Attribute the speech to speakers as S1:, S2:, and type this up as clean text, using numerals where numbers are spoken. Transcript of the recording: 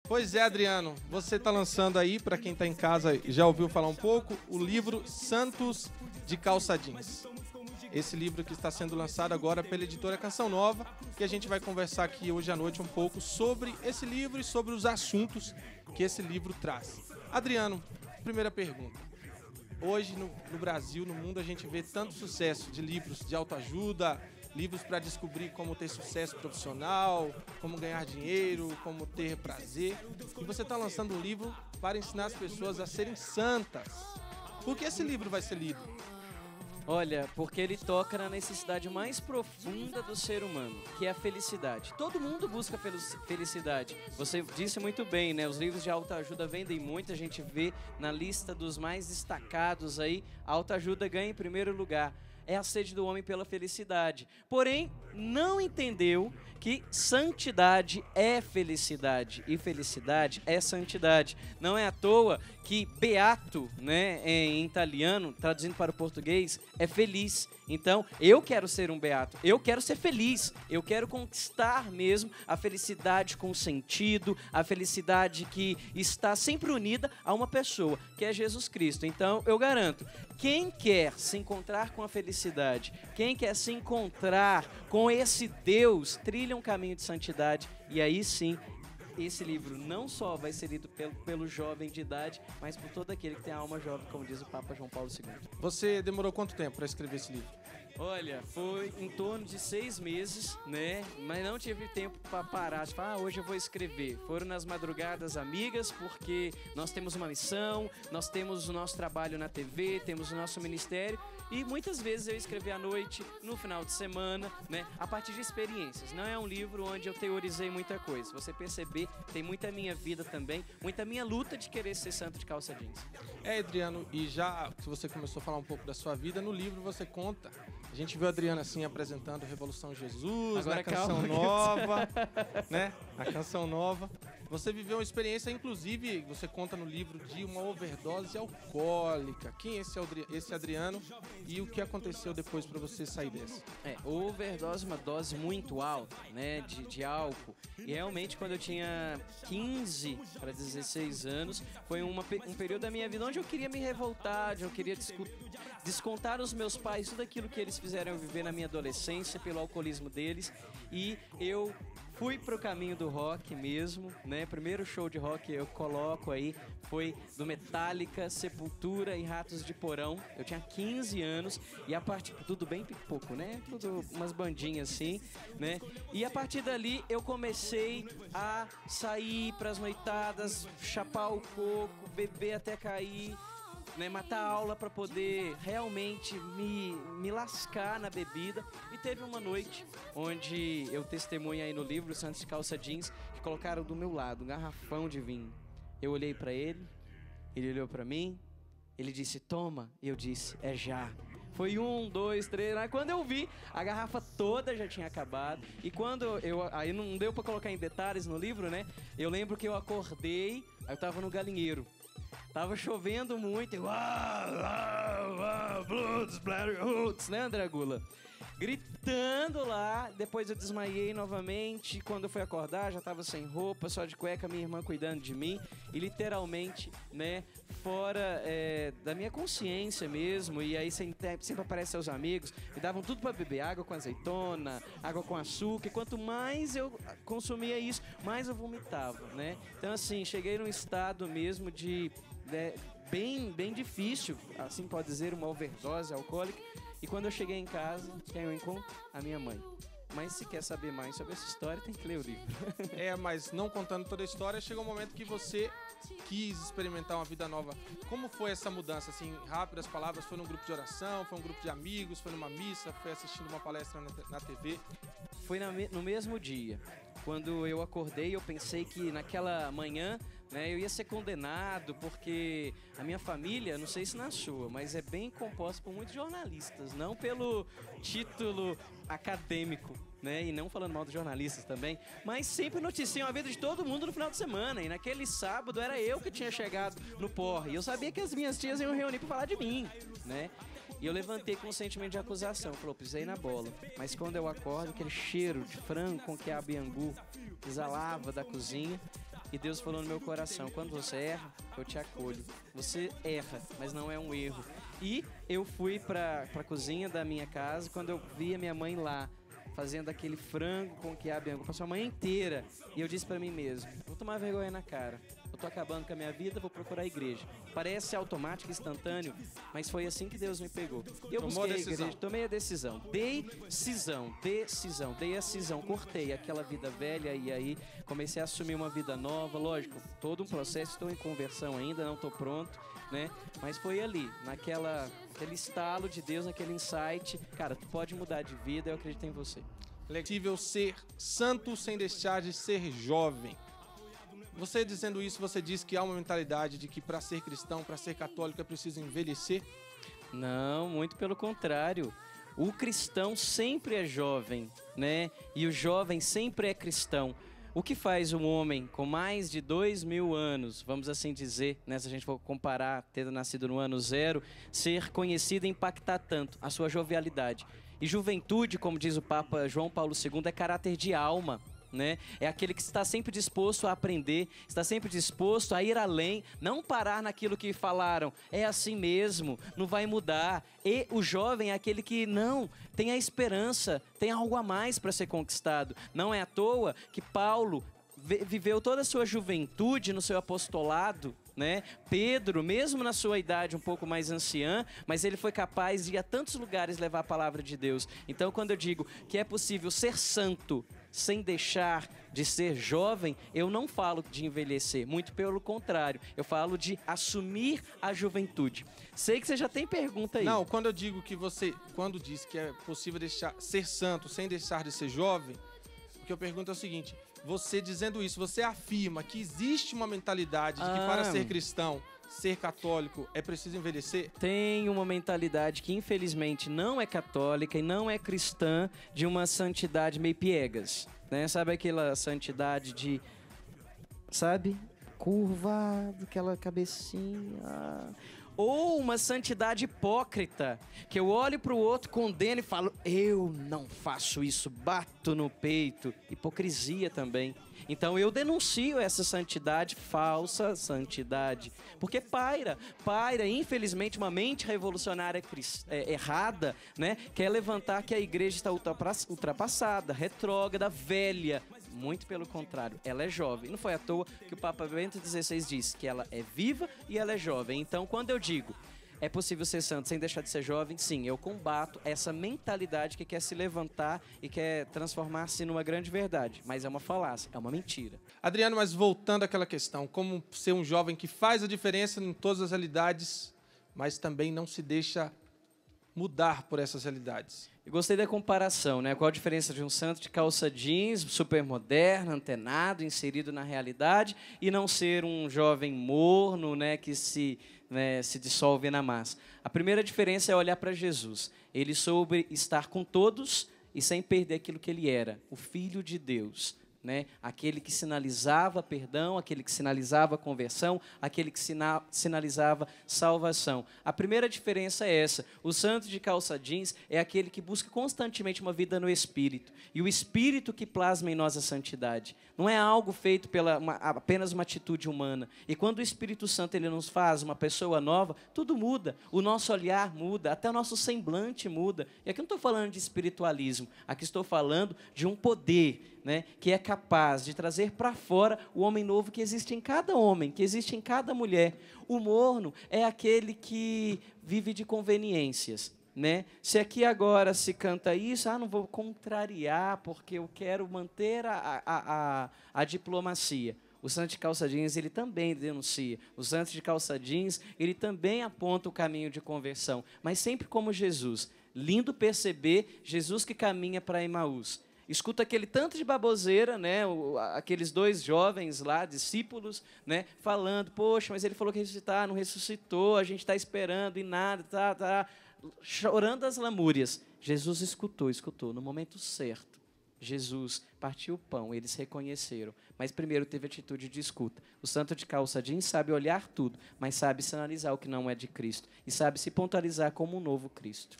S1: Pois é, Adriano, você está lançando aí, para quem está em casa já ouviu falar um pouco, o livro Santos de Calça Jeans. Esse livro que está sendo lançado agora pela editora Canção Nova, que a gente vai conversar aqui hoje à noite um pouco sobre esse livro e sobre os assuntos que esse livro traz. Adriano, primeira pergunta. Hoje no Brasil, no mundo, a gente vê tanto sucesso de livros de autoajuda, livros para descobrir como ter sucesso profissional, como ganhar dinheiro, como ter prazer. E você está lançando um livro para ensinar as pessoas a serem santas. Por que esse livro vai ser lido?
S2: Olha, porque ele toca na necessidade mais profunda do ser humano, que é a felicidade. Todo mundo busca felicidade. Você disse muito bem, né? Os livros de autoajuda vendem muito, a gente vê na lista dos mais destacados aí, a autoajuda ganha em primeiro lugar. É a sede do homem pela felicidade. Porém, não entendeu que santidade é felicidade e felicidade é santidade. Não é à toa que beato, né, em italiano, traduzindo para o português, é feliz. Então, eu quero ser um beato, eu quero ser feliz, eu quero conquistar mesmo a felicidade com sentido, a felicidade que está sempre unida a uma pessoa, que é Jesus Cristo. Então, eu garanto, quem quer se encontrar com a felicidade, quem quer se encontrar com esse Deus, trilha um caminho de santidade, e aí sim, esse livro não só vai ser lido pelo jovem de idade, mas por todo aquele que tem a alma jovem, como diz o Papa João Paulo II.
S1: Você demorou quanto tempo para escrever esse livro?
S2: Olha, foi em torno de 6 meses, né? Mas não tive tempo para parar, tipo, hoje eu vou escrever. Foram nas madrugadas amigas, porque nós temos uma missão, nós temos o nosso trabalho na TV, temos o nosso ministério, e muitas vezes eu escrevi à noite, no final de semana, né? A partir de experiências. Não é um livro onde eu teorizei muita coisa. Você perceber, tem muita minha vida também, muita minha luta de querer ser santo de calça jeans.
S1: Adriano, e já que você começou a falar um pouco da sua vida, no livro você conta. A gente viu a Adriana assim apresentando Revolução Jesus,
S2: agora
S1: na Canção Nova, né? A Canção Nova. Você viveu uma experiência, inclusive, você conta no livro, de uma overdose alcoólica. Quem é esse Adriano e o que aconteceu depois para você sair dessa?
S2: Overdose, uma dose muito alta, né, de álcool. E realmente, quando eu tinha 15 para 16 anos, foi um período da minha vida onde eu queria me revoltar, onde eu queria descontar os meus pais, tudo aquilo que eles fizeram eu viver na minha adolescência, pelo alcoolismo deles. E eu fui pro caminho do rock mesmo, né? Primeiro show de rock eu coloco aí foi do Metallica, Sepultura e Ratos de Porão. Eu tinha 15 anos e a partir tudo bem pouco, né? Tudo umas bandinhas assim, né? E a partir dali eu comecei a sair pras noitadas, chapar o coco, beber até cair, né, matar a aula para poder realmente me lascar na bebida. E teve uma noite onde eu testemunho aí no livro Santos de Calça Jeans, que colocaram do meu lado um garrafão de vinho. Eu olhei para ele olhou para mim, ele disse, toma, e eu disse, é já. Foi 1, 2, 3, aí quando eu vi, a garrafa toda já tinha acabado. E quando aí não deu para colocar em detalhes no livro, né? Eu lembro que eu acordei, aí eu tava no galinheiro. Tava chovendo muito e né, André Gula? Gritando lá, depois eu desmaiei novamente. Quando eu fui acordar, já tava sem roupa, só de cueca, minha irmã cuidando de mim. E literalmente, né, fora da minha consciência mesmo. E aí sempre aparecem seus amigos, me davam tudo pra beber, água com azeitona, água com açúcar. E quanto mais eu consumia isso, mais eu vomitava, né? Então assim, cheguei num estado mesmo de bem difícil, assim pode dizer, uma overdose alcoólica. E quando eu cheguei em casa, quem eu encontro? A minha mãe. Mas se quer saber mais sobre essa história, tem que ler o livro.
S1: Mas não contando toda a história, chegou um momento que você quis experimentar uma vida nova. Como foi essa mudança, assim, rápidas palavras? Foi num grupo de oração, foi um grupo de amigos, foi numa missa, foi assistindo uma palestra na TV?
S2: Foi no mesmo dia. Quando eu acordei, eu pensei que naquela manhã, né, eu ia ser condenado, porque a minha família, não sei se na sua, mas é bem composta por muitos jornalistas, não pelo título acadêmico, né, e não falando mal dos jornalistas também, mas sempre noticiam a vida de todo mundo no final de semana. E naquele sábado era eu que tinha chegado no porre, e eu sabia que as minhas tias iam reunir para falar de mim, né? E eu levantei com um sentimento de acusação. Falou, pisei na bola. Mas quando eu acordo, aquele cheiro de frango com quiabo e angu exalava da cozinha. E Deus falou no meu coração, quando você erra, eu te acolho. Você erra, mas não é um erro. E eu fui pra cozinha da minha casa, quando eu vi a minha mãe lá, fazendo aquele frango com quiabo e angu, passou a manhã inteira. E eu disse pra mim mesmo, vou tomar vergonha na cara. Eu tô acabando com a minha vida, vou procurar a igreja. Parece automático, instantâneo, mas foi assim que Deus me pegou. E eu busquei a igreja, tomei a decisão. Dei a cisão, cortei aquela vida velha e aí comecei a assumir uma vida nova. Lógico, todo um processo, estou em conversão ainda, não tô pronto, né? Mas foi ali, aquele estalo de Deus, aquele insight. Cara, tu pode mudar de vida, eu acredito em você.
S1: É possível ser santo sem deixar de ser jovem. Você dizendo isso, você diz que há uma mentalidade de que para ser cristão, para ser católico é preciso envelhecer?
S2: Não, muito pelo contrário. O cristão sempre é jovem, né? E o jovem sempre é cristão. O que faz um homem com mais de 2000 anos, vamos assim dizer, né, se a gente for comparar, tendo nascido no ano 0, ser conhecido e impactar tanto? A sua jovialidade. E juventude, como diz o Papa João Paulo II, é caráter de alma. Né? É aquele que está sempre disposto a aprender, está sempre disposto a ir além, não parar naquilo que falaram, é assim mesmo, não vai mudar. E o jovem é aquele que não tem a esperança, tem algo a mais para ser conquistado. Não é à toa que Paulo viveu toda a sua juventude no seu apostolado, né? Pedro, mesmo na sua idade um pouco mais anciã, mas ele foi capaz de ir a tantos lugares levar a palavra de Deus. Então, quando eu digo que é possível ser santo sem deixar de ser jovem, eu não falo de envelhecer, muito pelo contrário, eu falo de assumir a juventude. Sei que você já tem pergunta aí.
S1: Não, quando eu digo que quando diz que é possível ser santo sem deixar de ser jovem, o que eu pergunto é o seguinte: você dizendo isso, você afirma que existe uma mentalidade de que para ser cristão, ser católico, é preciso envelhecer?
S2: Tem uma mentalidade que infelizmente não é católica e não é cristã, de uma santidade meio piegas, né? Sabe aquela santidade de, sabe, curvado, aquela cabecinha... Ou uma santidade hipócrita, que eu olho para o outro, condeno e falo, eu não faço isso, bato no peito. Hipocrisia também. Então eu denuncio essa santidade, falsa santidade, porque paira, infelizmente, uma mente revolucionária errada, né? Quer levantar que a igreja está ultrapassada, retrógrada, velha. Muito pelo contrário, ela é jovem. Não foi à toa que o Papa Bento XVI disse que ela é viva e ela é jovem. Então, quando eu digo é possível ser santo sem deixar de ser jovem, sim, eu combato essa mentalidade que quer se levantar e quer transformar-se numa grande verdade. Mas é uma falácia, é uma mentira.
S1: Adriano, mas voltando àquela questão, como ser um jovem que faz a diferença em todas as realidades, mas também não se deixa mudar por essas realidades?
S2: Eu gostei da comparação, né? Qual a diferença de um santo de calça jeans, super moderno, antenado, inserido na realidade, e não ser um jovem morno, né, que se dissolve na massa? A primeira diferença é olhar para Jesus. Ele soube estar com todos e sem perder aquilo que ele era, o Filho de Deus. Né? Aquele que sinalizava perdão, aquele que sinalizava conversão, aquele que sinalizava salvação. A primeira diferença é essa: o santo de calça jeans é aquele que busca constantemente uma vida no Espírito, e o Espírito que plasma em nós a santidade. Não é algo feito apenas uma atitude humana. E quando o Espírito Santo ele nos faz uma pessoa nova, tudo muda. O nosso olhar muda, até o nosso semblante muda. E aqui não estou falando de espiritualismo, aqui estou falando de um poder, né, que é capaz de trazer para fora o homem novo que existe em cada homem, que existe em cada mulher. O morno é aquele que vive de conveniências. Né? Se aqui agora se canta isso, não vou contrariar porque eu quero manter a diplomacia. O santo de calça jeans, ele também denuncia. O santo de calça jeans, ele também aponta o caminho de conversão. Mas sempre como Jesus. Lindo perceber Jesus que caminha para Emaús. Escuta aquele tanto de baboseira, né? Aqueles dois jovens lá, discípulos, né? Falando, poxa, mas ele falou que ressuscitar, não ressuscitou, a gente está esperando e nada, chorando as lamúrias. Jesus escutou, no momento certo. Jesus partiu o pão, eles reconheceram, mas primeiro teve atitude de escuta. O santo de calça jeans sabe olhar tudo, mas sabe sinalizar o que não é de Cristo e sabe se pontualizar como um novo Cristo.